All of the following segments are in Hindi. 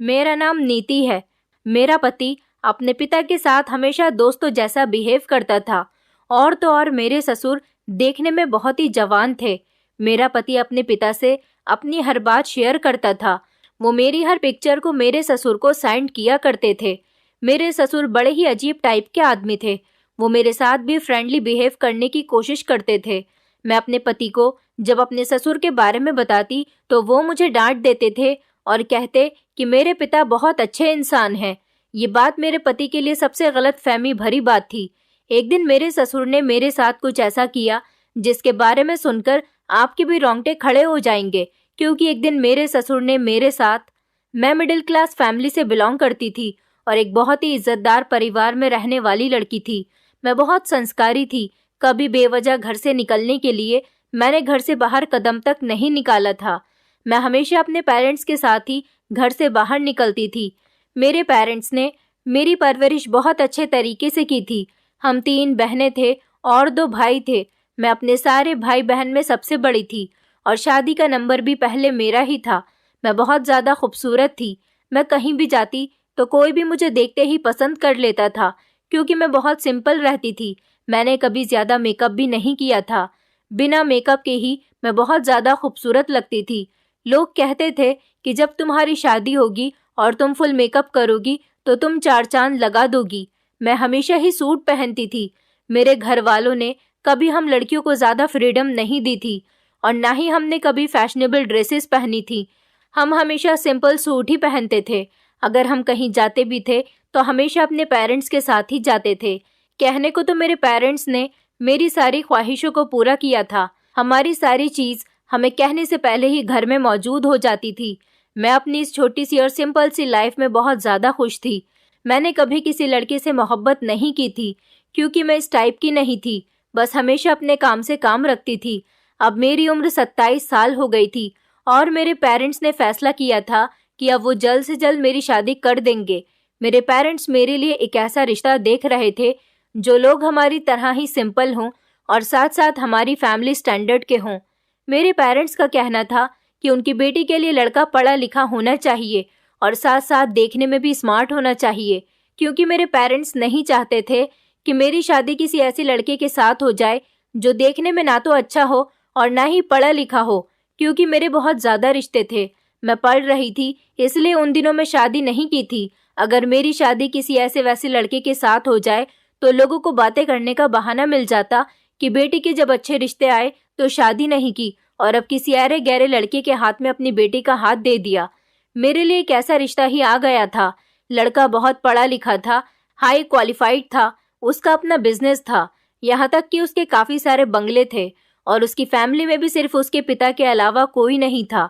मेरा नाम नीति है। मेरा पति अपने पिता के साथ हमेशा दोस्तों जैसा बिहेव करता था। और तो और मेरे ससुर देखने में बहुत ही जवान थे। मेरा पति अपने पिता से अपनी हर बात शेयर करता था। वो मेरी हर पिक्चर को मेरे ससुर को सेंड किया करते थे। मेरे ससुर बड़े ही अजीब टाइप के आदमी थे। वो मेरे साथ भी फ्रेंडली बिहेव करने की कोशिश करते थे। मैं अपने पति को जब अपने ससुर के बारे में बताती तो वो मुझे डांट देते थे और कहते कि मेरे पिता बहुत अच्छे इंसान हैं। ये बात मेरे पति के लिए सबसे गलतफहमी भरी बात थी। एक दिन मेरे ससुर ने मेरे साथ कुछ ऐसा किया जिसके बारे में सुनकर आपके भी रोंगटे खड़े हो जाएंगे, क्योंकि एक दिन मेरे ससुर ने मेरे साथ, मैं मिडिल क्लास फैमिली से बिलोंग करती थी और एक बहुत ही इज्जतदार परिवार में रहने वाली लड़की थी। मैं बहुत संस्कारी थी। कभी बेवजह घर से निकलने के लिए मैंने घर से बाहर कदम तक नहीं निकाला था। मैं हमेशा अपने पेरेंट्स के साथ ही घर से बाहर निकलती थी। मेरे पेरेंट्स ने मेरी परवरिश बहुत अच्छे तरीके से की थी। हम 3 बहनें थे और 2 भाई थे। मैं अपने सारे भाई बहन में सबसे बड़ी थी और शादी का नंबर भी पहले मेरा ही था। मैं बहुत ज़्यादा खूबसूरत थी। मैं कहीं भी जाती तो कोई भी मुझे देखते ही पसंद कर लेता था, क्योंकि मैं बहुत सिंपल रहती थी। मैंने कभी ज़्यादा मेकअप भी नहीं किया था। बिना मेकअप के ही मैं बहुत ज़्यादा खूबसूरत लगती थी। लोग कहते थे कि जब तुम्हारी शादी होगी और तुम फुल मेकअप करोगी तो तुम 4 चांद लगा दोगी। मैं हमेशा ही सूट पहनती थी। मेरे घर वालों ने कभी हम लड़कियों को ज़्यादा फ्रीडम नहीं दी थी और ना ही हमने कभी फैशनेबल ड्रेसेस पहनी थी। हम हमेशा सिंपल सूट ही पहनते थे। अगर हम कहीं जाते भी थे तो हमेशा अपने पेरेंट्स के साथ ही जाते थे। कहने को तो मेरे पेरेंट्स ने मेरी सारी ख्वाहिशों को पूरा किया था। हमारी सारी चीज़ हमें कहने से पहले ही घर में मौजूद हो जाती थी। मैं अपनी इस छोटी सी और सिंपल सी लाइफ में बहुत ज़्यादा खुश थी। मैंने कभी किसी लड़के से मोहब्बत नहीं की थी, क्योंकि मैं इस टाइप की नहीं थी। बस हमेशा अपने काम से काम रखती थी। अब मेरी उम्र 27 साल हो गई थी और मेरे पेरेंट्स ने फैसला किया था कि अब वो जल्द से जल्द मेरी शादी कर देंगे। मेरे पेरेंट्स मेरे लिए एक ऐसा रिश्ता देख रहे थे जो लोग हमारी तरह ही सिंपल हों और साथ साथ हमारी फैमिली स्टैंडर्ड के हों। मेरे पेरेंट्स का कहना था कि उनकी बेटी के लिए लड़का पढ़ा लिखा होना चाहिए और साथ साथ देखने में भी स्मार्ट होना चाहिए, क्योंकि मेरे पेरेंट्स नहीं चाहते थे कि मेरी शादी किसी ऐसे लड़के के साथ हो जाए जो देखने में ना तो अच्छा हो और ना ही पढ़ा लिखा हो, क्योंकि मेरे बहुत ज़्यादा रिश्ते थे। मैं पढ़ रही थी, इसलिए उन दिनों में शादी नहीं की थी। अगर मेरी शादी किसी ऐसे वैसे लड़के के साथ हो जाए तो लोगों को बातें करने का बहाना मिल जाता कि बेटी के जब अच्छे रिश्ते आए तो शादी नहीं की और अब किसी अरे गहरे लड़के के हाथ में अपनी बेटी का हाथ दे दिया। मेरे लिए एक ऐसा रिश्ता ही आ गया था। लड़का बहुत पढ़ा लिखा था, हाई क्वालिफाइड था, उसका अपना बिजनेस था, यहाँ तक कि उसके काफ़ी सारे बंगले थे और उसकी फैमिली में भी सिर्फ उसके पिता के अलावा कोई नहीं था।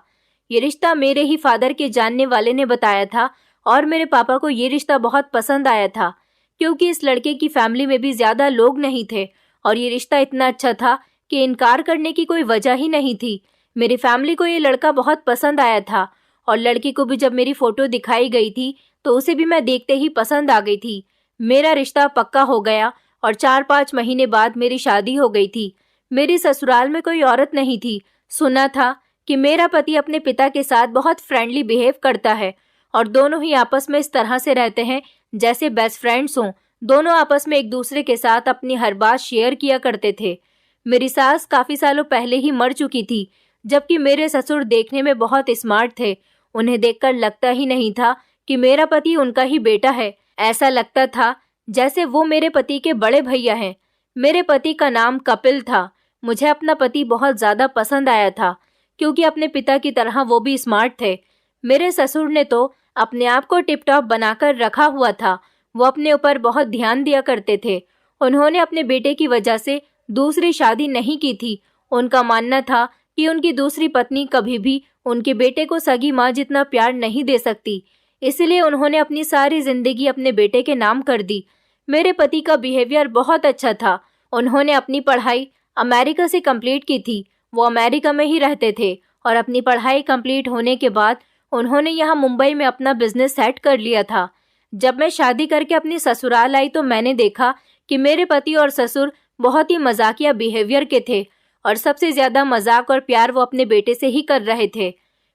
ये रिश्ता मेरे ही फादर के जानने वाले ने बताया था और मेरे पापा को ये रिश्ता बहुत पसंद आया था, क्योंकि इस लड़के की फैमिली में भी ज़्यादा लोग नहीं थे और ये रिश्ता इतना अच्छा था कि इनकार करने की कोई वजह ही नहीं थी। मेरी फैमिली को ये लड़का बहुत पसंद आया था और लड़की को भी जब मेरी फ़ोटो दिखाई गई थी तो उसे भी मैं देखते ही पसंद आ गई थी। मेरा रिश्ता पक्का हो गया और 4-5 महीने बाद मेरी शादी हो गई थी। मेरी ससुराल में कोई औरत नहीं थी। सुना था कि मेरा पति अपने पिता के साथ बहुत फ्रेंडली बिहेव करता है और दोनों ही आपस में इस तरह से रहते हैं जैसे बेस्ट फ्रेंड्स हों। दोनों आपस में एक दूसरे के साथ अपनी हर बात शेयर किया करते थे। मेरी सास काफ़ी सालों पहले ही मर चुकी थी, जबकि मेरे ससुर देखने में बहुत स्मार्ट थे। उन्हें देखकर लगता ही नहीं था कि मेरा पति उनका ही बेटा है। ऐसा लगता था जैसे वो मेरे पति के बड़े भैया हैं। मेरे पति का नाम कपिल था। मुझे अपना पति बहुत ज़्यादा पसंद आया था, क्योंकि अपने पिता की तरह वो भी स्मार्ट थे। मेरे ससुर ने तो अपने आप को टिप टॉप बनाकर रखा हुआ था। वो अपने ऊपर बहुत ध्यान दिया करते थे। उन्होंने अपने बेटे की वजह से दूसरी शादी नहीं की थी। उनका मानना था कि उनकी दूसरी पत्नी कभी भी उनके बेटे को सगी माँ जितना प्यार नहीं दे सकती, इसलिए उन्होंने अपनी सारी जिंदगी अपने बेटे के नाम कर दी। मेरे पति का बिहेवियर बहुत अच्छा था। उन्होंने अपनी पढ़ाई अमेरिका से कंप्लीट की थी। वो अमेरिका में ही रहते थे और अपनी पढ़ाई कंप्लीट होने के बाद उन्होंने यहाँ मुंबई में अपना बिजनेस सेट कर लिया था। जब मैं शादी करके अपनी ससुराल आई तो मैंने देखा कि मेरे पति और ससुर बहुत ही मजाकिया बिहेवियर के थे और सबसे ज़्यादा मजाक और प्यार वो अपने बेटे से ही कर रहे थे।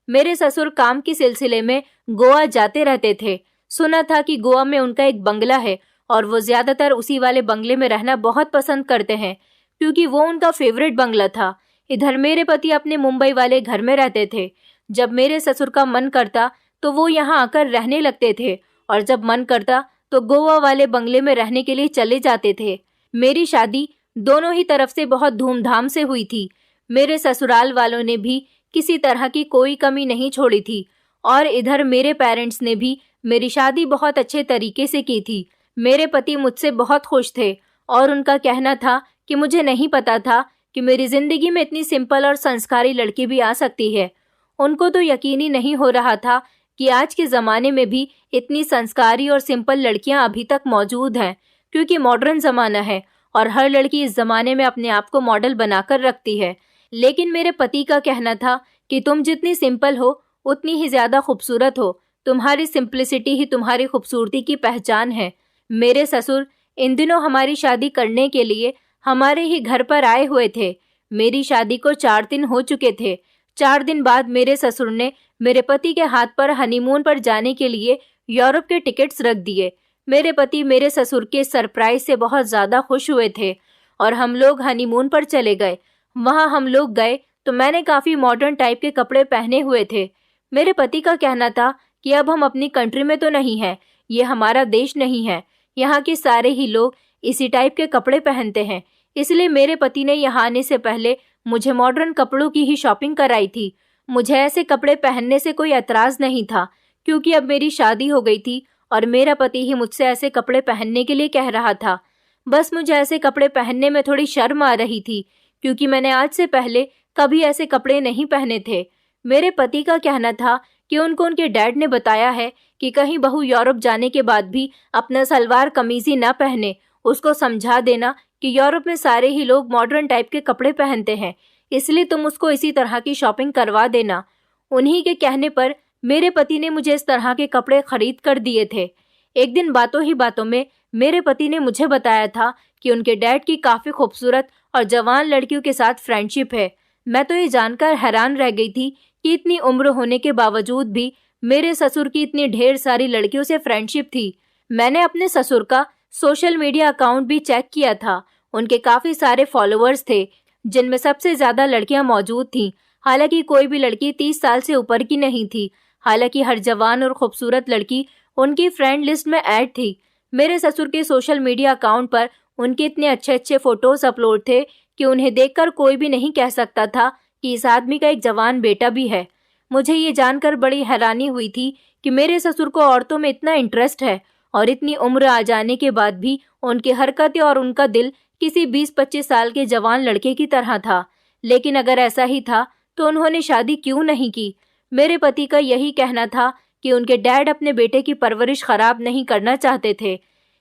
मेरे ससुर काम के सिलसिले में गोवा जाते रहते थे। सुना था कि गोवा में उनका एक बंगला है और वो ज्यादातर उसी वाले बंगले में रहना बहुत पसंद करते हैं, क्योंकि वो उनका फेवरेट बंगला था। इधर मेरे पति अपने मुंबई वाले घर में रहते थे। जब मेरे ससुर का मन करता तो वो यहाँ आकर रहने लगते थे, और जब मन करता तो गोवा वाले बंगले में रहने के लिए चले जाते थे। मेरी शादी दोनों ही तरफ से बहुत धूमधाम से हुई थी। मेरे ससुराल वालों ने भी किसी तरह की कोई कमी नहीं छोड़ी थी, और इधर मेरे पेरेंट्स ने भी मेरी शादी बहुत अच्छे तरीके से की थी। मेरे पति मुझसे बहुत खुश थे, और उनका कहना था कि मुझे नहीं पता था कि मेरी जिंदगी में इतनी सिंपल और संस्कारी लड़की भी आ सकती है। उनको तो यकीन ही नहीं हो रहा था कि आज के ज़माने में भी इतनी संस्कारी और सिंपल लड़कियां अभी तक मौजूद हैं, क्योंकि मॉडर्न ज़माना है और हर लड़की इस ज़माने में अपने आप को मॉडल बनाकर रखती है। लेकिन मेरे पति का कहना था कि तुम जितनी सिंपल हो उतनी ही ज़्यादा खूबसूरत हो। तुम्हारी सिंप्लिसिटी ही तुम्हारी खूबसूरती की पहचान है। मेरे ससुर इन दिनों हमारी शादी करने के लिए हमारे ही घर पर आए हुए थे। मेरी शादी को 4 दिन हो चुके थे। 4 दिन बाद मेरे ससुर ने मेरे पति के हाथ पर हनीमून पर जाने के लिए यूरोप के टिकट्स रख दिए। मेरे पति मेरे ससुर के सरप्राइज से बहुत ज़्यादा खुश हुए थे और हम लोग हनीमून पर चले गए। वहाँ हम लोग गए तो मैंने काफ़ी मॉडर्न टाइप के कपड़े पहने हुए थे। मेरे पति का कहना था कि अब हम अपनी कंट्री में तो नहीं हैं, ये हमारा देश नहीं है, यहाँ के सारे ही लोग इसी टाइप के कपड़े पहनते हैं। इसलिए मेरे पति ने यहाँ आने से पहले मुझे मॉडर्न कपड़ों की ही शॉपिंग कराई थी। मुझे ऐसे कपड़े पहनने से कोई एतराज़ नहीं था, क्योंकि अब मेरी शादी हो गई थी और मेरा पति ही मुझसे ऐसे कपड़े पहनने के लिए कह रहा था। बस मुझे ऐसे कपड़े पहनने में थोड़ी शर्म आ रही थी, क्योंकि मैंने आज से पहले कभी ऐसे कपड़े नहीं पहने थे। मेरे पति का कहना था कि उनको उनके डैड ने बताया है कि कहीं बहू यूरोप जाने के बाद भी अपना सलवार कमीज ही ना पहने। उसको समझा देना कि यूरोप में सारे ही लोग मॉडर्न टाइप के कपड़े पहनते हैं, इसलिए तुम उसको इसी तरह की शॉपिंग करवा देना। उन्हीं के कहने पर मेरे पति ने मुझे इस तरह के कपड़े खरीद कर दिए थे। एक दिन बातों ही बातों में मेरे पति ने मुझे बताया था कि उनके डैड की काफ़ी खूबसूरत और जवान लड़कियों के साथ फ्रेंडशिप है। मैं तो ये जानकर हैरान रह गई थी कि इतनी उम्र होने के बावजूद भी मेरे ससुर की इतनी ढेर सारी लड़कियों से फ्रेंडशिप थी। मैंने अपने ससुर का सोशल मीडिया अकाउंट भी चेक किया था। उनके काफ़ी सारे फॉलोअर्स थे, जिनमें सबसे ज़्यादा लड़कियां मौजूद थीं। हालांकि कोई भी लड़की 30 साल से ऊपर की नहीं थी। हालांकि हर जवान और खूबसूरत लड़की उनकी फ्रेंड लिस्ट में ऐड थी। मेरे ससुर के सोशल मीडिया अकाउंट पर उनके इतने अच्छे अच्छे फोटोज अपलोड थे कि उन्हें देखकर कोई भी नहीं कह सकता था कि इस आदमी का एक जवान बेटा भी है। मुझे ये जानकर बड़ी हैरानी हुई थी कि मेरे ससुर को औरतों में इतना इंटरेस्ट है, और इतनी उम्र आ जाने के बाद भी उनकी हरकतें और उनका दिल किसी 20-25 साल के जवान लड़के की तरह था। लेकिन अगर ऐसा ही था तो उन्होंने शादी क्यों नहीं की? मेरे पति का यही कहना था कि उनके डैड अपने बेटे की परवरिश खराब नहीं करना चाहते थे,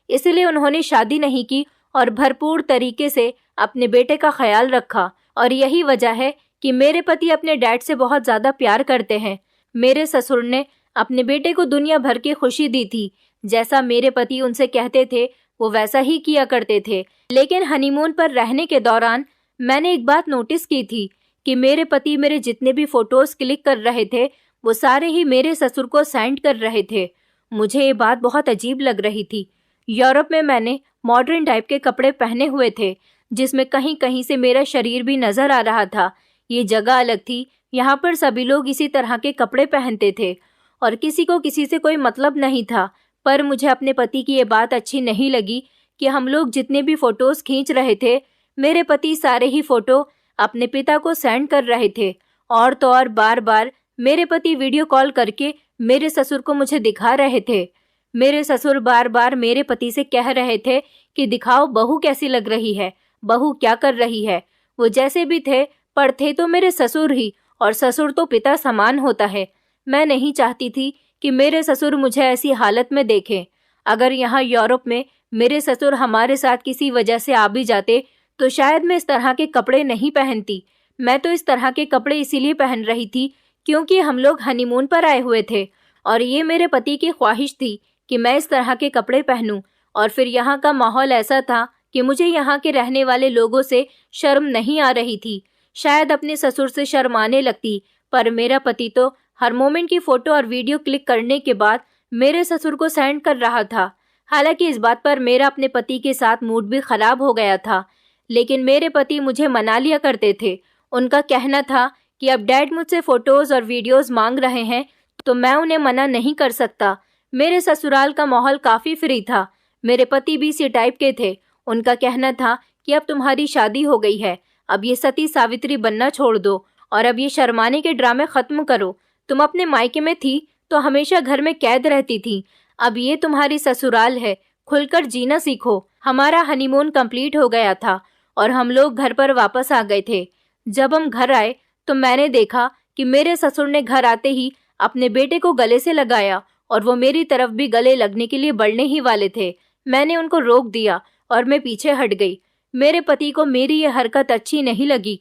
इसलिए उन्होंने शादी नहीं की और भरपूर तरीके से अपने बेटे का ख्याल रखा। और यही वजह है कि मेरे पति अपने डैड से बहुत ज़्यादा प्यार करते हैं। मेरे ससुर ने अपने बेटे को दुनिया भर की खुशी दी थी। जैसा मेरे पति उनसे कहते थे वो वैसा ही किया करते थे। लेकिन हनीमून पर रहने के दौरान मैंने एक बात नोटिस की थी कि मेरे पति मेरे जितने भी फोटोज क्लिक कर रहे थे वो सारे ही मेरे ससुर को सेंड कर रहे थे। मुझे ये बात बहुत अजीब लग रही थी। यूरोप में मैंने मॉडर्न टाइप के कपड़े पहने हुए थे, जिसमें कहीं कहीं से मेरा शरीर भी नजर आ रहा था। ये जगह अलग थी, यहाँ पर सभी लोग इसी तरह के कपड़े पहनते थे और किसी को किसी से कोई मतलब नहीं था। पर मुझे अपने पति की ये बात अच्छी नहीं लगी कि हम लोग जितने भी फोटोज खींच रहे थे, मेरे पति सारे ही फोटो अपने पिता को सेंड कर रहे थे। और तो और बार बार मेरे पति वीडियो कॉल करके मेरे ससुर को मुझे दिखा रहे थे। मेरे ससुर बार बार मेरे पति से कह रहे थे कि दिखाओ बहू कैसी लग रही है, बहू क्या कर रही है। वो जैसे भी थे पर थे तो मेरे ससुर ही, और ससुर तो पिता समान होता है। मैं नहीं चाहती थी कि मेरे ससुर मुझे ऐसी हालत में देखें। अगर यहाँ यूरोप में मेरे ससुर हमारे साथ किसी वजह से आ भी जाते तो शायद मैं इस तरह के कपड़े नहीं पहनती। मैं तो इस तरह के कपड़े इसीलिए पहन रही थी क्योंकि हम लोग हनीमून पर आए हुए थे और ये मेरे पति की ख्वाहिश थी कि मैं इस तरह के कपड़े पहनूं। और फिर यहाँ का माहौल ऐसा था कि मुझे यहाँ के रहने वाले लोगों से शर्म नहीं आ रही थी। शायद अपने ससुर से शर्माने लगती, पर मेरा पति तो हर मोमेंट की फोटो और वीडियो क्लिक करने के बाद मेरे ससुर को सेंड कर रहा था। हालांकि इस बात पर मेरा अपने पति के साथ मूड भी खराब हो गया था, लेकिन मेरे पति मुझे मना लिया करते थे। उनका कहना था कि अब डैड मुझसे फोटोज और वीडियोज मांग रहे हैं तो मैं उन्हें मना नहीं कर सकता। मेरे ससुराल का माहौल काफी फ्री था। मेरे पति भी इसी टाइप के थे। उनका कहना था कि अब तुम्हारी शादी हो गई है, अब ये सती सावित्री बनना छोड़ दो और अब ये शर्माने के ड्रामे खत्म करो। तुम अपने मायके में थी तो हमेशा घर में कैद रहती थी, अब ये तुम्हारी ससुराल है, खुलकर जीना सीखो। हमारा हनीमून कंप्लीट हो गया था और हम लोग घर पर वापस आ गए थे। जब हम घर आए तो मैंने देखा कि मेरे ससुर ने घर आते ही अपने बेटे को गले से लगाया और वो मेरी तरफ भी गले लगने के लिए बढ़ने ही वाले थे। मैंने उनको रोक दिया और मैं पीछे हट गई। मेरे पति को मेरी ये हरकत अच्छी नहीं लगी।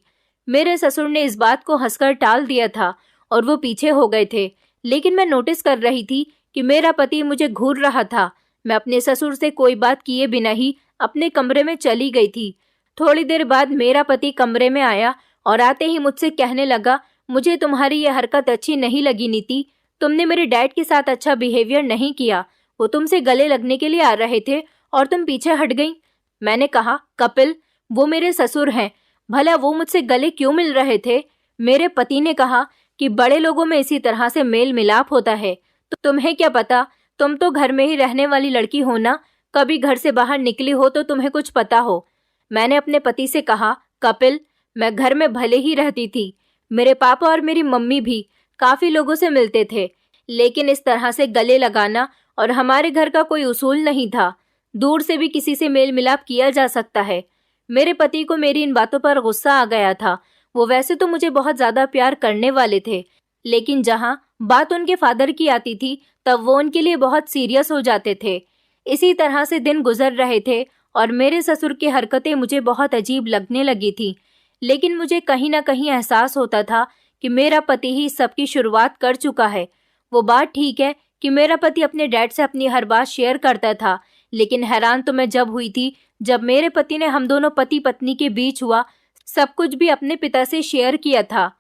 मेरे ससुर ने इस बात को हंसकर टाल दिया था और वो पीछे हो गए थे, लेकिन मैं नोटिस कर रही थी कि मेरा पति मुझे घूर रहा था। मैं अपने ससुर से कोई बात किए बिना ही अपने कमरे में चली गई थी। थोड़ी देर बाद मेरा पति कमरे में आया और आते ही मुझसे कहने लगा, मुझे तुम्हारी ये हरकत अच्छी नहीं लगी नीति, तुमने मेरे डैड के साथ अच्छा बिहेवियर नहीं किया। वो तुमसे गले लगने के लिए आ रहे थे और तुम पीछे हट गई। मैंने कहा, कपिल, वो मेरे ससुर हैं, भला वो मुझसे गले क्यों मिल रहे थे? मेरे पति ने कहा कि बड़े लोगों में इसी तरह से मेल मिलाप होता है, तो तुम्हें क्या पता, तुम तो घर में ही रहने वाली लड़की हो ना, कभी घर से बाहर निकली हो तो तुम्हें कुछ पता हो। मैंने अपने पति से कहा, कपिल, मैं घर में भले ही रहती थी, मेरे पापा और मेरी मम्मी भी काफी लोगों से मिलते थे, लेकिन इस तरह से गले लगाना और हमारे घर का कोई उसूल नहीं था। दूर से भी किसी से मेल मिलाप किया जा सकता है। मेरे पति को मेरी इन बातों पर गुस्सा आ गया था। वो वैसे तो मुझे बहुत ज्यादा प्यार करने वाले थे, लेकिन जहाँ बात उनके फादर की आती थी तब वो उनके लिए बहुत सीरियस हो जाते थे। इसी तरह से दिन गुजर रहे थे और मेरे ससुर की हरकतें मुझे बहुत अजीब लगने लगी थी, लेकिन मुझे कहीं ना कहीं एहसास होता था कि मेरा पति ही सबकी शुरुआत कर चुका है। वो बात ठीक है कि मेरा पति अपने डैड से अपनी हर बात शेयर करता था, लेकिन हैरान तो मैं जब हुई थी जब मेरे पति ने हम दोनों पति पत्नी के बीच हुआ सब कुछ भी अपने पिता से शेयर किया था।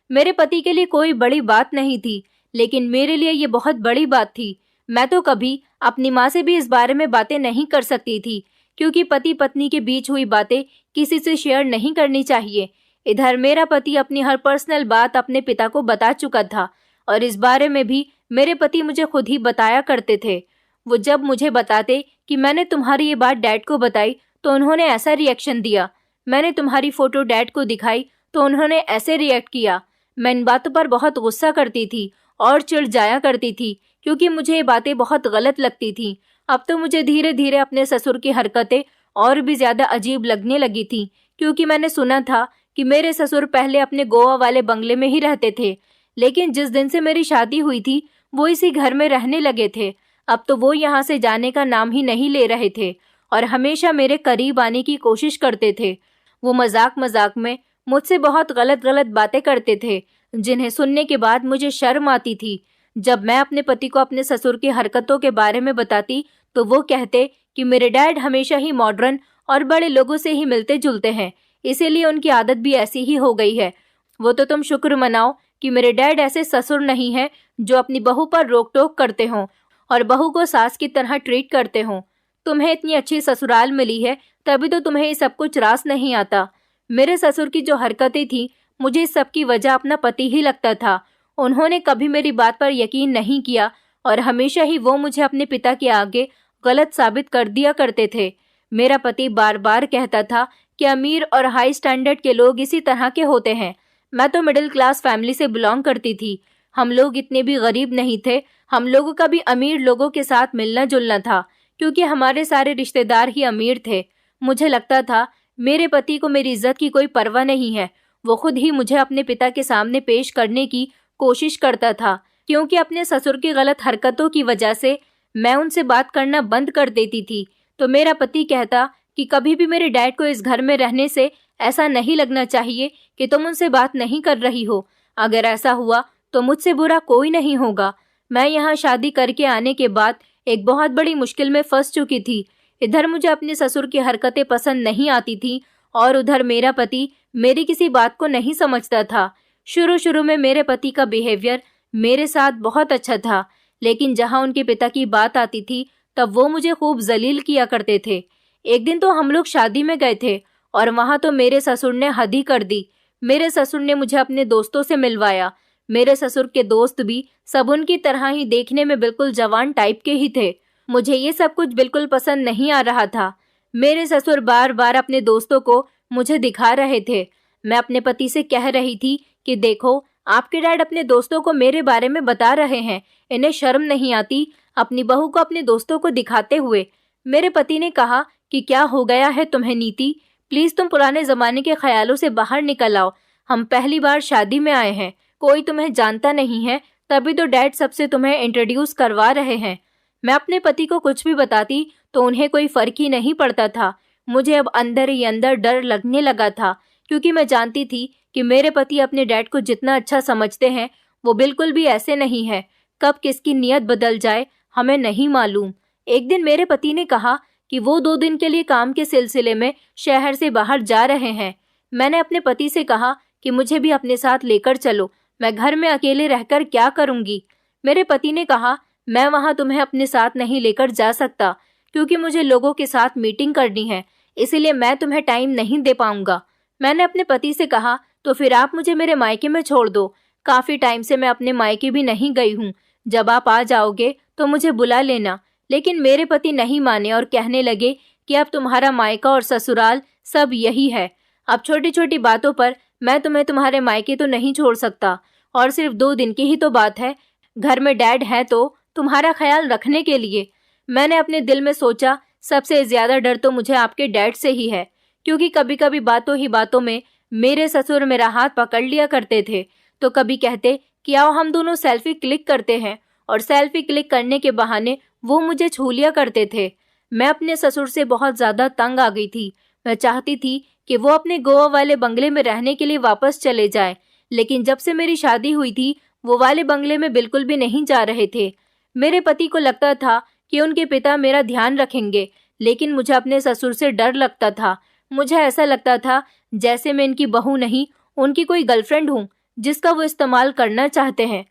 मेरे पति के लिए कोई बड़ी बात नहीं थी, लेकिन मेरे लिए ये बहुत बड़ी बात थी। मैं तो कभी अपनी माँ से भी इस बारे में बातें नहीं कर सकती थी, क्योंकि पति पत्नी के बीच हुई बातें किसी से शेयर नहीं करनी चाहिए। इधर मेरा पति अपनी हर पर्सनल बात अपने पिता को बता चुका था और इस बारे में भी मेरे पति मुझे खुद ही बताया करते थे। वो जब मुझे बताते कि मैंने तुम्हारी ये बात डैड को बताई तो उन्होंने ऐसा रिएक्शन दिया, मैंने तुम्हारी फोटो डैड को दिखाई तो उन्होंने ऐसे रिएक्ट किया। मैं इन बातों पर बहुत गुस्सा करती थी और चिढ़ जाया करती थी, क्योंकि मुझे ये बातें बहुत गलत लगती थी। अब तो मुझे धीरे धीरे अपने ससुर की हरकतें और भी ज्यादा अजीब लगने लगी थी, क्योंकि मैंने सुना था कि मेरे ससुर पहले अपने गोवा वाले बंगले में ही रहते थे, लेकिन जिस दिन से मेरी शादी हुई थी वो इसी घर में रहने लगे थे। अब तो वो यहाँ से जाने का नाम ही नहीं ले रहे थे और हमेशा मेरे करीब आने की कोशिश करते थे। वो मजाक मजाक में मुझसे बहुत गलत गलत बातें करते थे, जिन्हें सुनने के बाद मुझे शर्म आती थी। जब मैं अपने पति को अपने ससुर की हरकतों के बारे में बताती तो वो कहते कि मेरे डैड हमेशा ही मॉडर्न और बड़े लोगों से ही मिलते जुलते हैं, इसीलिए उनकी आदत भी ऐसी ही हो गई है। वो तो तुम शुक्र मनाओ कि मेरे डैड ऐसे ससुर नहीं है जो अपनी बहू पर रोक टोक करते हों और बहू को सास की तरह ट्रीट करते हों। तुम्हें इतनी अच्छी ससुराल मिली है तभी तो तुम्हें ये सब कुछ रास नहीं आता। मेरे ससुर की जो हरकतें थी मुझे इस सब की वजह अपना पति ही लगता था। उन्होंने कभी मेरी बात पर यकीन नहीं किया और हमेशा ही वो मुझे अपने पिता के आगे गलत साबित कर दिया करते थे। मेरा पति बार बार कहता था कि अमीर और हाई स्टैंडर्ड के लोग इसी तरह के होते हैं। मैं तो मिडिल क्लास फैमिली से बिलोंग करती थी। हम लोग इतने भी गरीब नहीं थे। हम लोगों का भी अमीर लोगों के साथ मिलना जुलना था, क्योंकि हमारे सारे रिश्तेदार ही अमीर थे। मुझे लगता था मेरे पति को मेरी इज्जत की कोई परवाह नहीं है। वो खुद ही मुझे अपने पिता के सामने पेश करने की कोशिश करता था, क्योंकि अपने ससुर की गलत हरकतों की वजह से मैं उनसे बात करना बंद कर देती थी। तो मेरा पति कहता कि कभी भी मेरे डैड को इस घर में रहने से ऐसा नहीं लगना चाहिए कि तुम उनसे बात नहीं कर रही हो। अगर ऐसा हुआ तो मुझसे बुरा कोई नहीं होगा। मैं यहाँ शादी करके आने के बाद एक बहुत बड़ी मुश्किल में फंस चुकी थी। इधर मुझे अपने ससुर की हरकतें पसंद नहीं आती थी और उधर मेरा पति मेरी किसी बात को नहीं समझता था। शुरू शुरू में मेरे पति का बिहेवियर मेरे साथ बहुत अच्छा था, लेकिन जहाँ उनके पिता की बात आती थी तब वो मुझे खूब जलील किया करते थे। एक दिन तो हम लोग शादी में गए थे और वहाँ तो मेरे ससुर ने हद ही कर दी। मेरे ससुर ने मुझे अपने दोस्तों से मिलवाया। मेरे ससुर के दोस्त भी सब उनकी तरह ही देखने में बिल्कुल जवान टाइप के ही थे। मुझे ये सब कुछ बिल्कुल पसंद नहीं आ रहा था। मेरे ससुर बार बार अपने दोस्तों को मुझे दिखा रहे थे। मैं अपने पति से कह रही थी कि देखो, आपके डैड अपने दोस्तों को मेरे बारे में बता रहे हैं, इन्हें शर्म नहीं आती अपनी बहू को अपने दोस्तों को दिखाते हुए। मेरे पति ने कहा कि क्या हो गया है तुम्हें नीति, प्लीज तुम पुराने जमाने के ख्यालों से बाहर निकल आओ। हम पहली बार शादी में आए हैं, कोई तुम्हें जानता नहीं है, तभी तो डैड सबसे तुम्हें इंट्रोड्यूस करवा रहे हैं। मैं अपने पति को कुछ भी बताती तो उन्हें कोई फर्क ही नहीं पड़ता था। मुझे अब अंदर ही अंदर डर लगने लगा था, क्योंकि मैं जानती थी कि मेरे पति अपने डैड को जितना अच्छा समझते हैं वो बिल्कुल भी ऐसे नहीं है। कब किसकी नीयत बदल जाए हमें नहीं मालूम। एक दिन मेरे पति ने कहा कि वो 2 दिन के लिए काम के सिलसिले में शहर से बाहर जा रहे हैं। मैंने अपने पति से कहा कि मुझे भी अपने साथ लेकर चलो, मैं घर में अकेले रहकर क्या करूंगी। मेरे पति ने कहा, मैं वहां तुम्हें अपने साथ नहीं लेकर जा सकता, क्योंकि मुझे लोगों के साथ मीटिंग करनी है, इसीलिए मैं तुम्हें टाइम नहीं दे पाऊंगा। मैंने अपने पति से कहा, तो फिर आप मुझे मेरे मायके में छोड़ दो। काफी टाइम से मैं अपने मायके भी नहीं गई हूँ, जब आप आ जाओगे तो मुझे बुला लेना। लेकिन मेरे पति नहीं माने और कहने लगे कि अब तुम्हारा मायका और ससुराल सब यही है। अब छोटी छोटी बातों पर मैं तुम्हें तुम्हारे मायके तो नहीं छोड़ सकता, और सिर्फ 2 दिन की ही तो बात है। घर में डैड है तो तुम्हारा ख्याल रखने के लिए। मैंने अपने दिल में सोचा, सबसे ज्यादा डर तो मुझे आपके डैड से ही है, क्योंकि कभी कभी बातों ही बातों में मेरे ससुर मेरा हाथ पकड़ लिया करते थे। तो कभी कहते कि आओ हम दोनों सेल्फी क्लिक करते हैं, और सेल्फी क्लिक करने के बहाने वो मुझे छू लिया करते थे। मैं अपने ससुर से बहुत ज्यादा तंग आ गई थी। मैं चाहती थी कि वो अपने गोवा वाले बंगले में रहने के लिए वापस चले जाएं, लेकिन जब से मेरी शादी हुई थी वो वाले बंगले में बिल्कुल भी नहीं जा रहे थे। मेरे पति को लगता था कि उनके पिता मेरा ध्यान रखेंगे, लेकिन मुझे अपने ससुर से डर लगता था। मुझे ऐसा लगता था जैसे मैं इनकी बहू नहीं, उनकी कोई गर्लफ्रेंड हूँ जिसका वो इस्तेमाल करना चाहते हैं।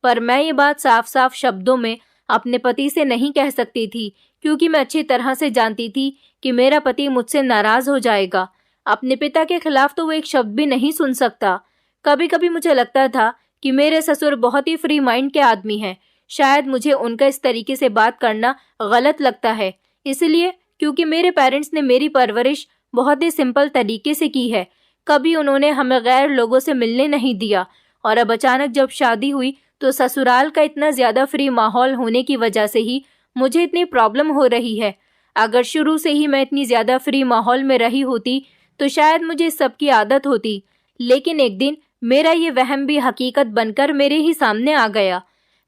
पर मैं ये बात साफ साफ शब्दों में अपने पति से नहीं कह सकती थी, क्योंकि मैं अच्छी तरह से जानती थी कि मेरा पति मुझसे नाराज हो जाएगा। अपने पिता के खिलाफ तो वो एक शब्द भी नहीं सुन सकता। कभी कभी मुझे लगता था कि मेरे ससुर बहुत ही फ्री माइंड के आदमी हैं। शायद मुझे उनका इस तरीके से बात करना गलत लगता है, इसलिए क्योंकि मेरे पेरेंट्स ने मेरी परवरिश बहुत ही सिंपल तरीके से की है। कभी उन्होंने हमें गैर लोगों से मिलने नहीं दिया, और अब अचानक जब शादी हुई तो ससुराल का इतना ज्यादा फ्री माहौल होने की वजह से ही मुझे इतनी प्रॉब्लम हो रही है। अगर शुरू से ही मैं इतनी ज्यादा फ्री माहौल में रही होती तो शायद मुझे इस सब की आदत होती। लेकिन एक दिन मेरा ये वहम भी हकीकत बनकर मेरे ही सामने आ गया।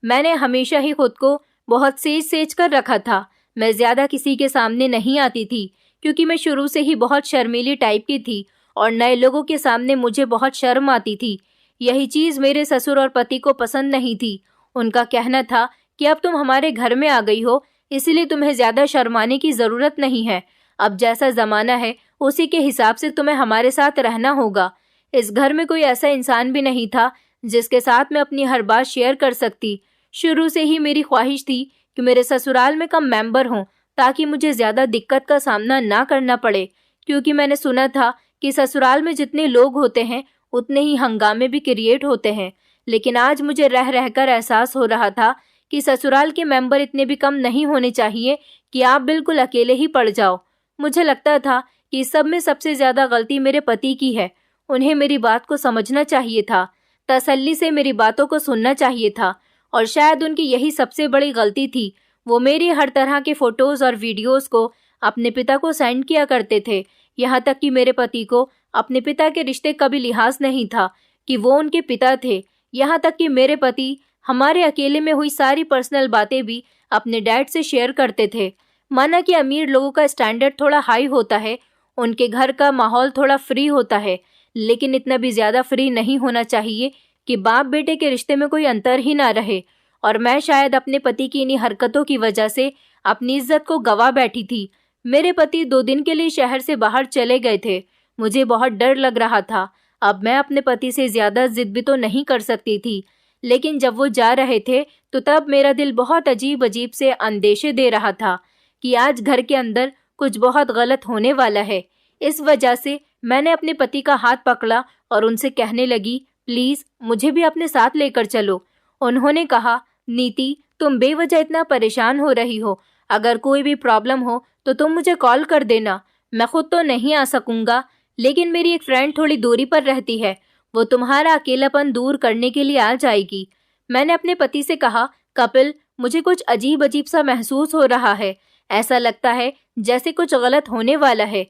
मैंने हमेशा ही खुद को बहुत सेज सेज कर रखा था। मैं ज्यादा किसी के सामने नहीं आती थी, क्योंकि मैं शुरू से ही बहुत शर्मीली टाइप की थी और नए लोगों के सामने मुझे बहुत शर्म आती थी। यही चीज मेरे ससुर और पति को पसंद नहीं थी। उनका कहना था कि अब तुम हमारे घर में आ गई हो, इसलिए तुम्हें ज्यादा शर्माने की जरूरत नहीं है। अब जैसा जमाना है उसी के हिसाब से तुम्हें हमारे साथ रहना होगा। इस घर में कोई ऐसा इंसान भी नहीं था जिसके साथ मैं अपनी हर बात शेयर कर सकती। शुरू से ही मेरी ख्वाहिश थी कि मेरे ससुराल में कम मेंबर हों, ताकि मुझे ज्यादा दिक्कत का सामना ना करना पड़े, क्योंकि मैंने सुना था कि ससुराल में जितने लोग होते हैं उतने ही हंगामे भी क्रिएट होते हैं। लेकिन आज मुझे रह रहकर एहसास हो रहा था कि ससुराल के मेंबर इतने भी कम नहीं होने चाहिए कि आप बिल्कुल अकेले ही पड़ जाओ। मुझे लगता था कि इस सब में सबसे ज्यादा गलती मेरे पति की है। उन्हें मेरी बात को समझना चाहिए था, तसल्ली से मेरी बातों को सुनना चाहिए था, और शायद उनकी यही सबसे बड़ी गलती थी। वो मेरी हर तरह के फोटोज और वीडियोस को अपने पिता को सेंड किया करते थे। यहाँ तक कि मेरे पति को अपने पिता के रिश्ते का भी लिहाज नहीं था कि वो उनके पिता थे। यहाँ तक कि मेरे पति हमारे अकेले में हुई सारी पर्सनल बातें भी अपने डैड से शेयर करते थे। माना कि अमीर लोगों का स्टैंडर्ड थोड़ा हाई होता है, उनके घर का माहौल थोड़ा फ्री होता है, लेकिन इतना भी ज्यादा फ्री नहीं होना चाहिए कि बाप बेटे के रिश्ते में कोई अंतर ही ना रहे। और मैं शायद अपने पति की इन्हीं हरकतों की वजह से अपनी इज्जत को गवा बैठी थी। मेरे पति 2 दिन के लिए शहर से बाहर चले गए थे। मुझे बहुत डर लग रहा था। अब मैं अपने पति से ज्यादा जिद भी तो नहीं कर सकती थी, लेकिन जब वो जा रहे थे तो तब मेरा दिल बहुत अजीब अजीब से अंदेशे दे रहा था कि आज घर के अंदर कुछ बहुत गलत होने वाला है। इस वजह से मैंने अपने पति का हाथ पकड़ा और उनसे कहने लगी, प्लीज मुझे भी अपने साथ लेकर चलो। उन्होंने कहा, नीति तुम बेवजह इतना परेशान हो रही हो, अगर कोई भी प्रॉब्लम हो तो तुम मुझे कॉल कर देना। मैं खुद तो नहीं आ सकूंगा, लेकिन मेरी एक फ्रेंड थोड़ी दूरी पर रहती है, वो तुम्हारा अकेलापन दूर करने के लिए आ जाएगी। मैंने अपने पति से कहा, कपिल मुझे कुछ अजीब अजीब सा महसूस हो रहा है, ऐसा लगता है जैसे कुछ गलत होने वाला है।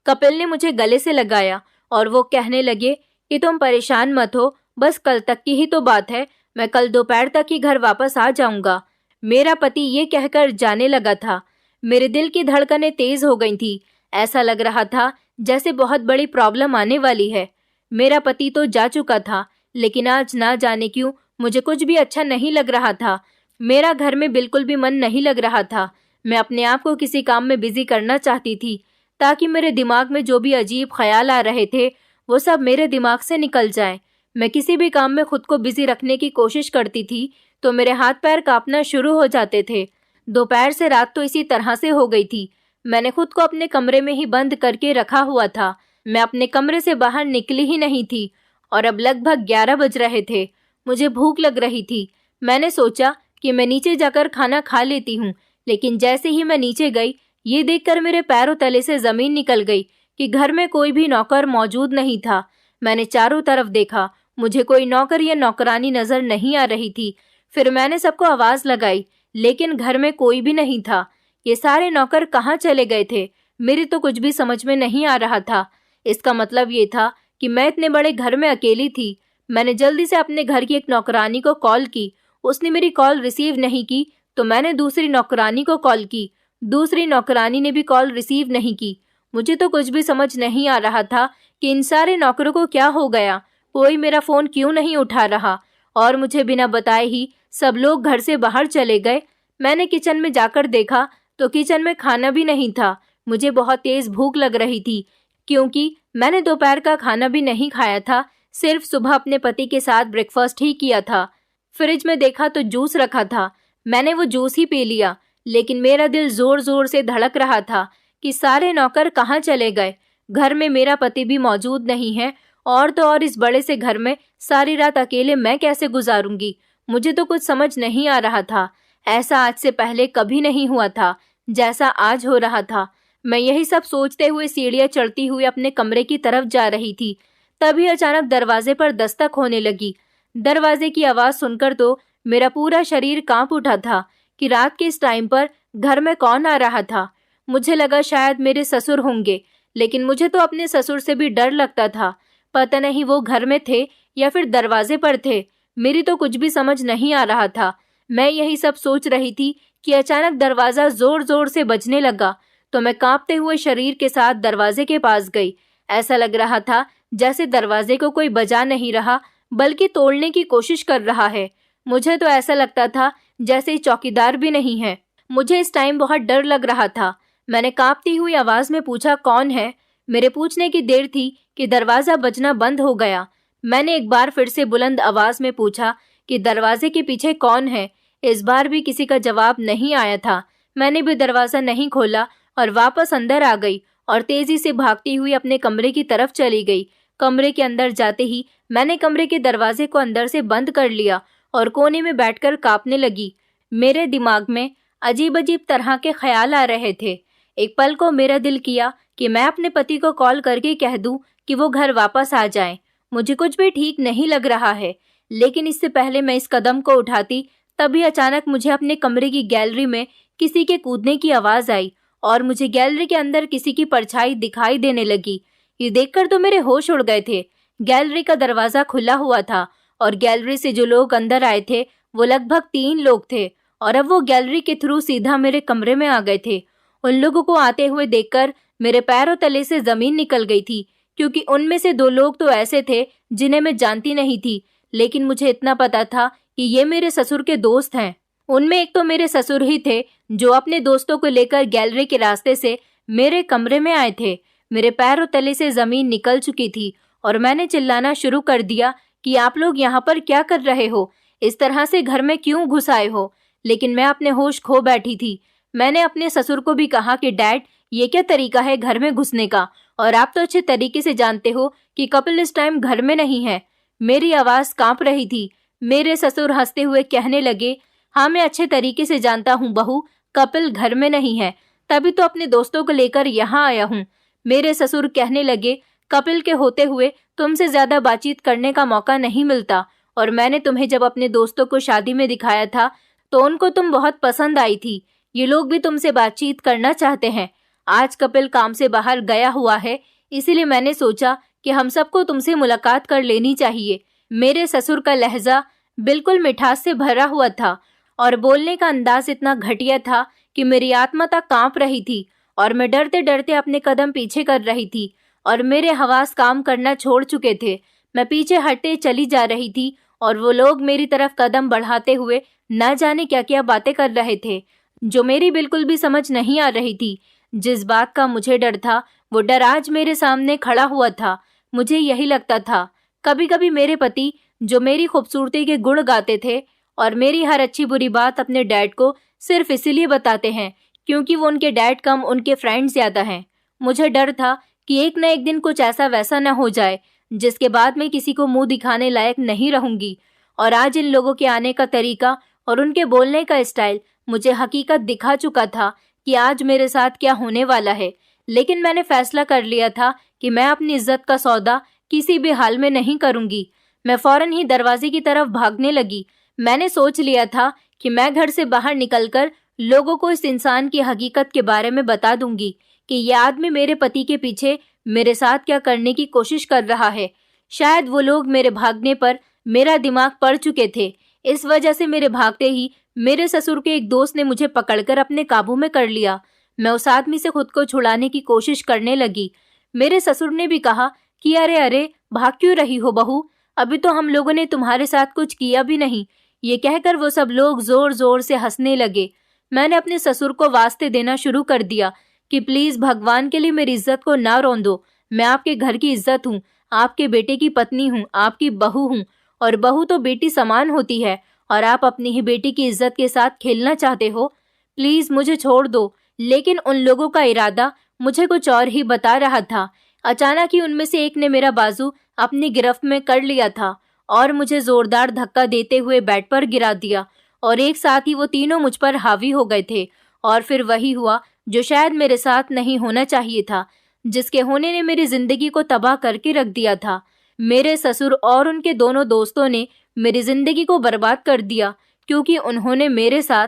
कपिल ने मुझे गले से लगाया और वो कहने लगे कि तुम परेशान मत हो, बस कल तक की ही तो बात है, मैं कल दोपहर तक ही घर वापस आ जाऊंगा। मेरा पति ये कहकर जाने लगा था। मेरे दिल की धड़कनें तेज हो गई थी। ऐसा लग रहा था जैसे बहुत बड़ी प्रॉब्लम आने वाली है। मेरा पति तो जा चुका था, लेकिन आज ना जाने क्यों मुझे कुछ भी अच्छा नहीं लग रहा था। मेरा घर में बिल्कुल भी मन नहीं लग रहा था। मैं अपने आप को किसी काम में बिजी करना चाहती थी ताकि मेरे दिमाग में जो भी अजीब ख्याल आ रहे थे वो सब मेरे दिमाग से निकल जाएं। मैं किसी भी काम में खुद को बिजी रखने की कोशिश करती थी तो मेरे हाथ पैर कांपना शुरू हो जाते थे। दोपहर से रात तो इसी तरह से हो गई थी। मैंने खुद को अपने कमरे में ही बंद करके रखा हुआ था। मैं अपने कमरे से बाहर निकली ही नहीं थी और अब लगभग 11 बज रहे थे। मुझे भूख लग रही थी। मैंने सोचा कि मैं नीचे जाकर खाना खा लेती हूँ, लेकिन जैसे ही मैं नीचे गई ये देखकर मेरे पैरों तले से जमीन निकल गई कि घर में कोई भी नौकर मौजूद नहीं था। मैंने चारों तरफ देखा, मुझे कोई नौकर या नौकरानी नजर नहीं आ रही थी। फिर मैंने सबको आवाज लगाई, लेकिन घर में कोई भी नहीं था। ये सारे नौकर कहाँ चले गए थे? मेरी तो कुछ भी समझ में नहीं आ रहा था। इसका मतलब ये था कि मैं इतने बड़े घर में अकेली थी। मैंने जल्दी से अपने घर की एक नौकरानी को कॉल की। उसने मेरी कॉल रिसीव नहीं की तो मैंने दूसरी नौकरानी को कॉल की। दूसरी नौकरानी ने भी कॉल रिसीव नहीं की। मुझे तो कुछ भी समझ नहीं आ रहा था कि इन सारे नौकरों को क्या हो गया। कोई मेरा फोन क्यों नहीं उठा रहा और मुझे बिना बताए ही सब लोग घर से बाहर चले गए। मैंने किचन में जाकर देखा तो किचन में खाना भी नहीं था। मुझे बहुत तेज भूख लग रही थी क्योंकि मैंने दोपहर का खाना भी नहीं खाया था, सिर्फ सुबह अपने पति के साथ ब्रेकफास्ट ही किया था। फ्रिज में देखा तो जूस रखा था। मैंने वो जूस ही पी लिया, लेकिन मेरा दिल जोर जोर से धड़क रहा था कि सारे नौकर कहाँ चले गए। घर में मेरा पति भी मौजूद नहीं है और तो और इस बड़े से घर में सारी रात अकेले मैं कैसे गुजारूंगी। मुझे तो कुछ समझ नहीं आ रहा था। ऐसा आज से पहले कभी नहीं हुआ था जैसा आज हो रहा था। मैं यही सब सोचते हुए सीढ़ियां चढ़ती हुई अपने कमरे की तरफ जा रही थी। तभी अचानक दरवाजे पर दस्तक होने लगी। दरवाजे की आवाज सुनकर तो मेरा पूरा शरीर कांप उठा था कि रात के इस टाइम पर घर में कौन आ रहा था। मुझे लगा शायद मेरे ससुर होंगे, लेकिन मुझे तो अपने ससुर से भी डर लगता था। पता नहीं वो घर में थे या फिर दरवाजे पर थे। मेरी तो कुछ भी समझ नहीं आ रहा था। मैं यही सब सोच रही थी कि अचानक दरवाजा जोर जोर से बजने लगा तो मैं कांपते हुए शरीर के साथ दरवाजे के पास गई। ऐसा लग रहा था जैसे दरवाजे को कोई बजा नहीं रहा बल्कि तोड़ने की कोशिश कर रहा है। मुझे तो ऐसा लगता था जैसे चौकीदार भी नहीं है। मुझे इस टाइम बहुत डर लग रहा था। मैंने कांपती हुई आवाज में पूछा, कौन है? मेरे पूछने की देर थी कि दरवाजा बजना बंद हो गया। मैंने एक बार फिर से बुलंद आवाज में पूछा कि दरवाजे के पीछे कौन है? इस बार भी किसी का जवाब नहीं आया था। मैंने भी दरवाजा नहीं खोला और वापस अंदर आ गई और तेजी से भागती हुई अपने कमरे की तरफ चली गई। कमरे के अंदर जाते ही मैंने कमरे के दरवाजे को अंदर से बंद कर लिया और कोने में बैठकर कांपने लगी। मेरे दिमाग में अजीब अजीब तरह के ख्याल आ रहे थे। एक पल को मेरा दिल किया कि मैं अपने पति को कॉल करके कह दूं कि वो घर वापस आ जाएं। मुझे कुछ भी ठीक नहीं लग रहा है, लेकिन इससे पहले मैं इस कदम को उठाती तभी अचानक मुझे अपने कमरे की गैलरी में किसी के कूदने की आवाज आई और मुझे गैलरी के अंदर किसी की परछाई दिखाई देने लगी। ये देखकर तो मेरे होश उड़ गए थे। गैलरी का दरवाजा खुला हुआ था और गैलरी से जो लोग अंदर आए थे वो लगभग 3 लोग थे और अब वो गैलरी के थ्रू सीधा मेरे कमरे में आ गए थे। उन लोगों को आते हुए देखकर मेरे पैरों तले से जमीन निकल गई थी, क्योंकि उनमें से 2 लोग तो ऐसे थे जिन्हें मैं जानती नहीं थी, लेकिन मुझे इतना पता था कि ये मेरे ससुर के दोस्त हैं। उनमें एक तो मेरे ससुर ही थे जो अपने दोस्तों को लेकर गैलरी के रास्ते से मेरे कमरे में आए थे। मेरे पैरों तले से जमीन निकल चुकी थी और मैंने चिल्लाना शुरू कर दिया कि आप लोग यहाँ पर क्या कर रहे हो? इस तरह से घर में क्यों घुस आए हो? लेकिन मैं अपने होश खो बैठी थी। मैंने अपने ससुर को भी कहा कि डैड, ये क्या तरीका है घर में घुसने का? और आप तो अच्छे तरीके से जानते हो कि कपिल इस टाइम घर में नहीं है। मेरी आवाज कांप रही थी। मेरे ससुर हंसते हुए कहने लगे, हाँ, मैं अच्छे तरीके से जानता हूँ बहू, कपिल घर में नहीं है, तभी तो अपने दोस्तों को लेकर यहाँ आया हूँ। मेरे ससुर कहने लगे, कपिल के होते हुए तुमसे ज्यादा बातचीत करने का मौका नहीं मिलता, और मैंने तुम्हें जब अपने दोस्तों को शादी में दिखाया था तो उनको तुम बहुत पसंद आई थी। ये लोग भी तुमसे बातचीत करना चाहते हैं। आज कपिल काम से बाहर गया हुआ है, इसीलिए मैंने सोचा कि हम सबको तुमसे मुलाकात कर लेनी चाहिए। मेरे ससुर का लहजा बिल्कुल मिठास से भरा हुआ था और बोलने का अंदाज इतना घटिया था कि मेरी आत्मा तक कांप रही थी और मैं डरते डरते अपने कदम पीछे कर रही थी और मेरे हवास काम करना छोड़ चुके थे। मैं पीछे हटते चली जा रही थी और वो लोग मेरी तरफ कदम बढ़ाते हुए न जाने क्या क्या बातें कर रहे थे, जो मेरी बिल्कुल भी समझ नहीं आ रही थी। जिस बात का मुझे डर था, वो डर आज मेरे सामने खड़ा हुआ था। मुझे यही लगता था, कभी कभी मेरे पति जो मेरी खूबसूरती के गुण गाते थे और मेरी हर अच्छी बुरी बात अपने डैड को सिर्फ इसीलिए बताते हैं क्योंकि वो उनके डैड कम उनके फ्रेंड ज्यादा हैं। मुझे डर था कि एक न एक दिन कुछ ऐसा वैसा न हो जाए जिसके बाद मैं किसी को मुंह दिखाने लायक नहीं रहूंगी। और आज इन लोगों के आने का तरीका और उनके बोलने का स्टाइल मुझे हकीकत दिखा चुका था कि आज मेरे साथ क्या होने वाला है। लेकिन मैंने फैसला कर लिया था कि मैं अपनी इज्जत का सौदा किसी भी हाल में नहीं करूंगी। मैं फौरन ही दरवाजे की तरफ भागने लगी। मैंने सोच लिया था कि मैं घर से बाहर निकलकर लोगों को इस इंसान की हकीकत के बारे में बता दूंगी कि यह आदमी मेरे पति के पीछे मेरे साथ क्या करने की कोशिश कर रहा है। शायद वो लोग मेरे भागने पर मेरा दिमाग पड़ चुके थे। इस वजह से मेरे भागते ही मेरे ससुर के एक दोस्त ने मुझे पकड़कर अपने काबू में कर लिया। मैं उस आदमी से खुद को छुड़ाने की कोशिश करने लगी। मेरे ससुर ने भी कहा कि अरे अरे, भाग क्यों रही हो बहू, अभी तो हम लोगों ने तुम्हारे साथ कुछ किया भी नहीं। ये कहकर वो सब लोग जोर जोर से हंसने लगे। मैंने अपने ससुर को वास्ते देना शुरू कर दिया कि प्लीज भगवान के लिए मेरी इज्जत को ना रोंदो। मैं आपके घर की इज्जत हूँ, आपके बेटे की पत्नी हूँ, आपकी बहू हूँ, और बहू तो बेटी समान होती है, और आप अपनी ही बेटी की इज्जत के साथ खेलना चाहते हो। प्लीज मुझे छोड़ दो। लेकिन उन लोगों का इरादा मुझे कुछ और ही बता रहा था। अचानक ही उनमें से एक ने मेरा बाजू अपनी गिरफ्त में कर लिया था और मुझे जोरदार धक्का देते हुए बेड पर गिरा दिया, और एक साथ ही वो तीनों मुझ पर हावी हो गए थे। और फिर वही हुआ जो शायद मेरे साथ नहीं होना चाहिए था, जिसके होने ने मेरी जिंदगी को तबाह करके रख दिया था। मेरे ससुर और उनके दोनों दोस्तों ने मेरी जिंदगी को बर्बाद कर दिया क्योंकि उन्होंने मेरे साथ,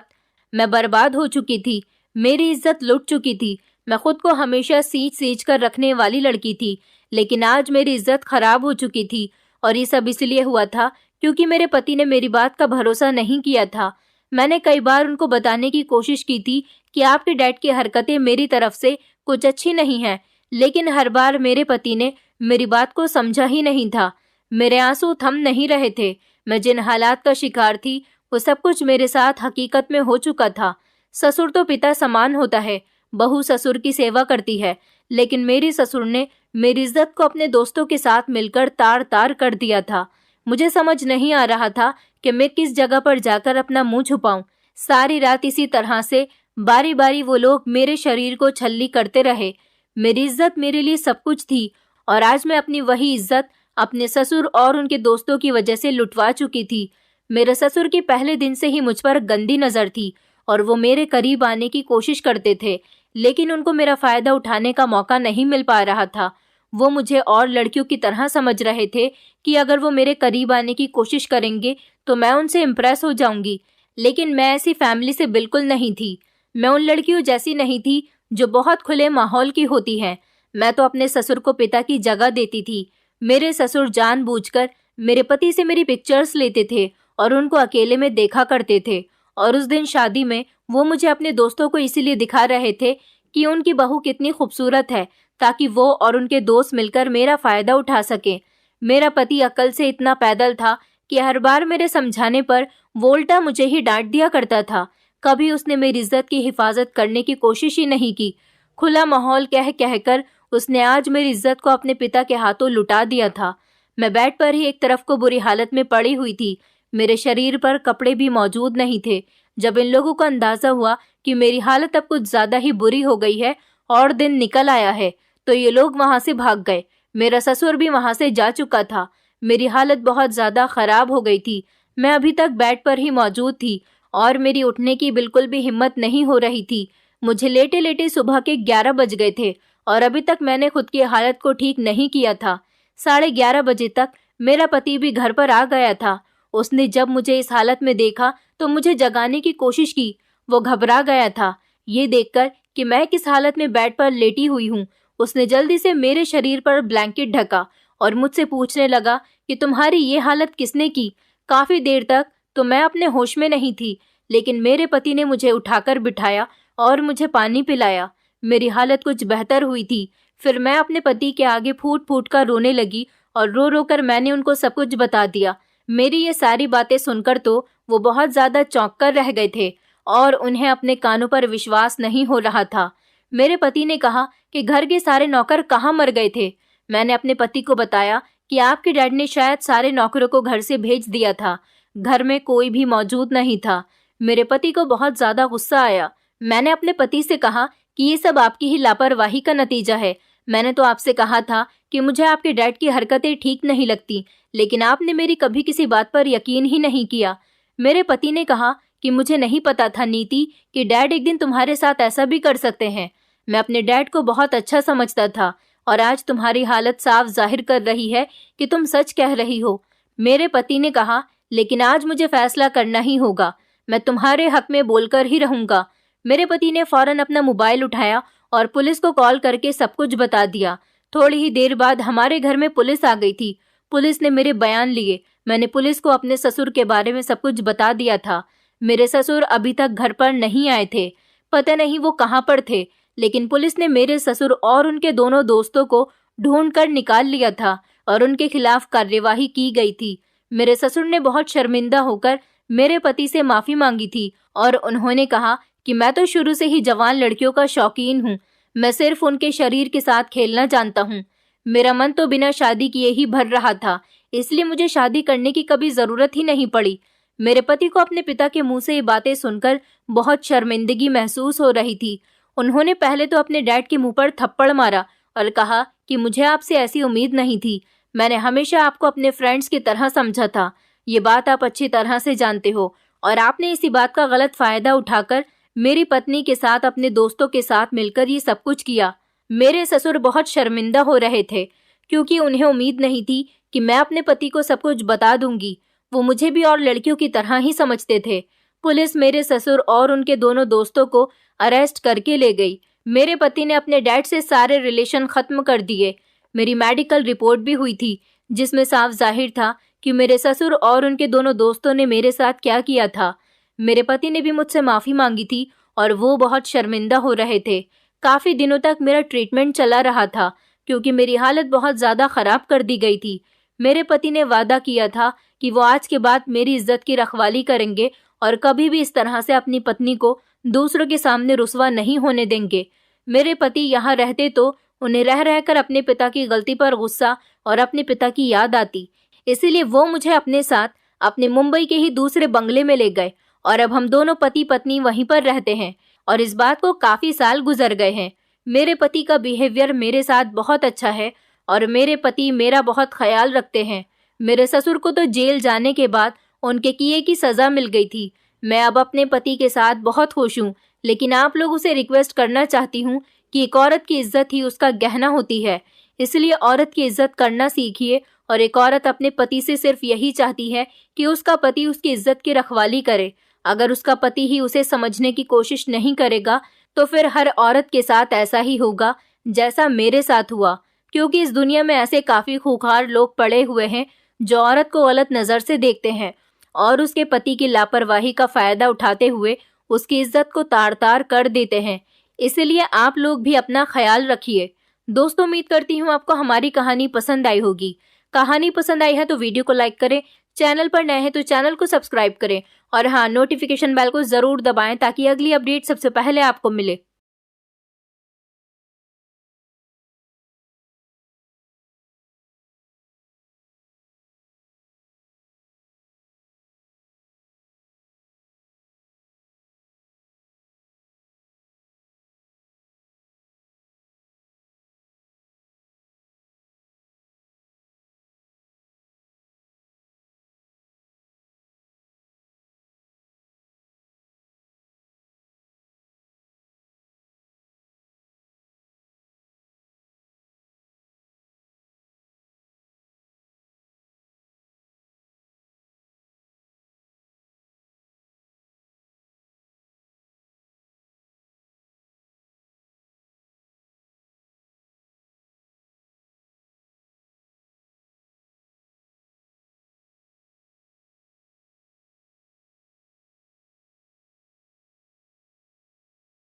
मैं बर्बाद हो चुकी थी, मेरी इज्जत लुट चुकी थी। मैं खुद को हमेशा सींच सींच कर रखने वाली लड़की थी, लेकिन आज मेरी इज्जत खराब हो चुकी थी। और ये सब इसलिए हुआ था क्योंकि मेरे पति ने मेरी बात का भरोसा नहीं किया था। मैंने कई बार उनको बताने की कोशिश की थी कि आपके डैड की हरकतें मेरी तरफ से कुछ अच्छी नहीं हैं, लेकिन हर बार मेरे पति ने मेरी बात को समझा ही नहीं था। मेरे आंसू थम नहीं रहे थे। मैं जिन हालात का शिकार थी वो सब कुछ मेरे साथ हकीकत में हो चुका था। ससुर तो पिता समान होता है, बहू ससुर की सेवा करती है, लेकिन मेरी ससुर ने मेरी इज्जत को अपने दोस्तों के साथ मिलकर तार तार कर दिया था। मुझे समझ नहीं आ रहा था कि मैं किस जगह पर जाकर अपना मुंह छुपाऊं। सारी रात इसी तरह से बारी बारी वो लोग मेरे शरीर को छल्ली करते रहे। मेरी इज्जत मेरे लिए सब कुछ थी, और आज मैं अपनी वही इज्जत अपने ससुर और उनके दोस्तों की वजह से लुटवा चुकी थी। मेरे ससुर की पहले दिन से ही मुझ पर गंदी नजर थी और वो मेरे करीब आने की कोशिश करते थे, लेकिन उनको मेरा फायदा उठाने का मौका नहीं मिल पा रहा था। वो मुझे और लड़कियों की तरह समझ रहे थे कि अगर वो मेरे करीब आने की कोशिश करेंगे तो मैं उनसे इम्प्रेस हो जाऊंगी, लेकिन मैं ऐसी फैमिली से बिल्कुल नहीं थी। मैं उन लड़कियों जैसी नहीं थी जो बहुत खुले माहौल की होती हैं। मैं तो अपने ससुर को पिता की जगह देती थी। मेरे ससुर जानबूझकर मेरे पति से मेरी पिक्चर्स लेते थे और उनको अकेले में देखा करते थे, और उस दिन शादी में वो मुझे अपने दोस्तों को इसीलिए दिखा रहे थे कि उनकी बहू कितनी खूबसूरत है, ताकि वो और उनके दोस्त मिलकर मेरा फायदा उठा सके। मेरा पति अक्ल से इतना पैदल था कि हर बार मेरे समझाने पर वो उल्टा मुझे ही डांट दिया करता था। कभी उसने मेरी इज्जत की हिफाजत करने की कोशिश ही नहीं की। खुला माहौल कह कहकर उसने आज मेरी इज्जत को अपने पिता के हाथों लुटा दिया था। मैं बेड पर ही एक तरफ को बुरी हालत में पड़ी हुई थी। मेरे शरीर पर कपड़े भी मौजूद नहीं थे। जब इन लोगों को अंदाजा हुआ कि मेरी हालत अब कुछ ज्यादा ही बुरी हो गई है और दिन निकल आया है, तो ये लोग वहां से भाग गए। मेरा ससुर भी वहां से जा चुका था। मेरी हालत बहुत ज्यादा खराब हो गई थी। मैं अभी तक बेड पर ही मौजूद थी और मेरी उठने की बिल्कुल भी हिम्मत नहीं हो रही थी। मुझे लेटे लेटे सुबह के 11 बज गए थे और अभी तक मैंने खुद की हालत को ठीक नहीं किया था। 11:30 बजे तक मेरा पति भी घर पर आ गया था। उसने जब मुझे इस हालत में देखा तो मुझे जगाने की कोशिश की। वो घबरा गया था ये देखकर कि मैं किस हालत में बेड पर लेटी हुई हूँ। उसने जल्दी से मेरे शरीर पर ब्लैंकेट ढका और मुझसे पूछने लगा कि तुम्हारी ये हालत किसने की। काफी देर तक तो मैं अपने होश में नहीं थी, लेकिन मेरे पति ने मुझे उठाकर बिठाया और मुझे पानी पिलाया। मेरी हालत कुछ बेहतर हुई थी। फिर मैं अपने पति के आगे फूट फूट कर रोने लगी और रो रो कर मैंने उनको सब कुछ बता दिया। मेरी ये सारी बातें सुनकर तो वो बहुत ज्यादा चौंक कर रह गए थे और उन्हें अपने कानों पर विश्वास नहीं हो रहा था। मेरे पति ने कहा कि घर के सारे नौकर कहाँ मर गए थे। मैंने अपने पति को बताया कि आपके डैड ने शायद सारे नौकरों को घर से भेज दिया था। घर में कोई भी मौजूद नहीं था। मेरे पति को बहुत ज्यादा गुस्सा आया। मैंने अपने पति से कहा कि ये सब आपकी ही लापरवाही का नतीजा है। मैंने तो आपसे कहा था कि मुझे आपके डैड की हरकतें ठीक नहीं लगती, लेकिन आपने मेरी कभी किसी बात पर यकीन ही नहीं किया। मेरे पति ने कहा कि मुझे नहीं पता था नीति कि डैड एक दिन तुम्हारे साथ ऐसा भी कर सकते हैं। मैं अपने डैड को बहुत अच्छा समझता था और आज तुम्हारी हालत साफ जाहिर कर रही है कि तुम सच कह रही हो। मेरे पति ने कहा, लेकिन आज मुझे फैसला करना ही होगा। मैं तुम्हारे हक में बोलकर ही रहूंगा। मेरे पति ने फौरन अपना मोबाइल उठाया और पुलिस को कॉल करके सब कुछ बता दिया। थोड़ी ही देर बाद हमारे घर में पुलिस आ गई थी। पुलिस ने मेरे बयान लिए। मैंने पुलिस को अपने ससुर के बारे में सब कुछ बता दिया था। मेरे ससुर अभी तक घर पर नहीं आए थे। पता नहीं वो कहाँ पर थे, लेकिन पुलिस ने मेरे ससुर और उनके दोनों दोस्तों को ढूंढ कर निकाल लिया था और उनके खिलाफ कार्यवाही की गई थी। मेरे ससुर ने बहुत शर्मिंदा होकर मेरे पति से माफी मांगी थी और उन्होंने कहा कि मैं तो शुरू से ही जवान लड़कियों का शौकीन हूँ। मैं सिर्फ उनके शरीर के साथ खेलना जानता हूँ। मेरा मन तो बिना शादी किए ही भर रहा था, इसलिए मुझे शादी करने की कभी जरूरत ही नहीं पड़ी। मेरे पति को अपने पिता के मुंह से ये बातें सुनकर बहुत शर्मिंदगी महसूस हो रही थी। उन्होंने पहले तो अपने डैड के मुंह पर थप्पड़ मारा और कहा कि मुझे आपसे ऐसी उम्मीद नहीं थी। मैंने हमेशा आपको अपने फ्रेंड्स की तरह समझा था। ये बात आप अच्छी तरह से जानते हो और आपने इसी बात का गलत फायदा उठाकर मेरी पत्नी के साथ अपने दोस्तों के साथ मिलकर ये सब कुछ किया। मेरे ससुर बहुत शर्मिंदा हो रहे थे क्योंकि उन्हें उम्मीद नहीं थी कि मैं अपने पति को सब कुछ बता दूंगी। वो मुझे भी और लड़कियों की तरह ही समझते थे। पुलिस मेरे ससुर और उनके दोनों दोस्तों को अरेस्ट करके ले गई। मेरे पति ने अपने डैड से सारे रिलेशन खत्म कर दिए। मेरी मेडिकल रिपोर्ट भी हुई थी जिसमें साफ जाहिर था कि मेरे ससुर और उनके दोनों दोस्तों ने मेरे साथ क्या किया था। मेरे पति ने भी मुझसे माफी मांगी थी और वो बहुत शर्मिंदा हो रहे थे। काफी दिनों तक मेरा ट्रीटमेंट चला रहा था क्योंकि मेरी हालत बहुत ज्यादा खराब कर दी गई थी। मेरे पति ने वादा किया था कि वो आज के बाद मेरी इज्जत की रखवाली करेंगे और कभी भी इस तरह से अपनी पत्नी को दूसरों के सामने रुस्वा नहीं होने देंगे। मेरे पति यहाँ रहते तो उन्हें रह रहकर अपने पिता की गलती पर गुस्सा और अपने पिता की याद आती, इसीलिए वो मुझे अपने साथ अपने मुंबई के ही दूसरे बंगले में ले गए और अब हम दोनों पति पत्नी वहीं पर रहते हैं और इस बात को काफी साल गुजर गए हैं। मेरे पति का बिहेवियर मेरे साथ बहुत अच्छा है और मेरे पति मेरा बहुत ख्याल रखते हैं। मेरे ससुर को तो जेल जाने के बाद उनके किए की सजा मिल गई थी। मैं अब अपने पति के साथ बहुत खुश हूँ, लेकिन आप लोगों से रिक्वेस्ट करना चाहती हूँ कि एक औरत की इज्जत ही उसका गहना होती है, इसलिए औरत की इज्जत करना सीखिए। और एक औरत अपने पति से सिर्फ यही चाहती है कि उसका पति उसकी इज्जत की रखवाली करे। अगर उसका पति ही उसे समझने की कोशिश नहीं करेगा तो फिर हर औरत के साथ ऐसा ही होगा जैसा मेरे साथ हुआ, क्योंकि इस दुनिया में ऐसे काफी खूंखार लोग पड़े हुए हैं जो औरत को गलत नजर से देखते हैं और उसके पति की लापरवाही का फायदा उठाते हुए उसकी इज्जत को तार तार कर देते हैं। इसलिए आप लोग भी अपना ख्याल रखिए। दोस्तों, उम्मीद करती हूँ आपको हमारी कहानी पसंद आई होगी। कहानी पसंद आई है तो वीडियो को लाइक करें, चैनल पर नए हैं तो चैनल को सब्सक्राइब करें और हाँ, नोटिफिकेशन बेल को जरूर दबाएं ताकि अगली अपडेट सबसे पहले आपको मिले।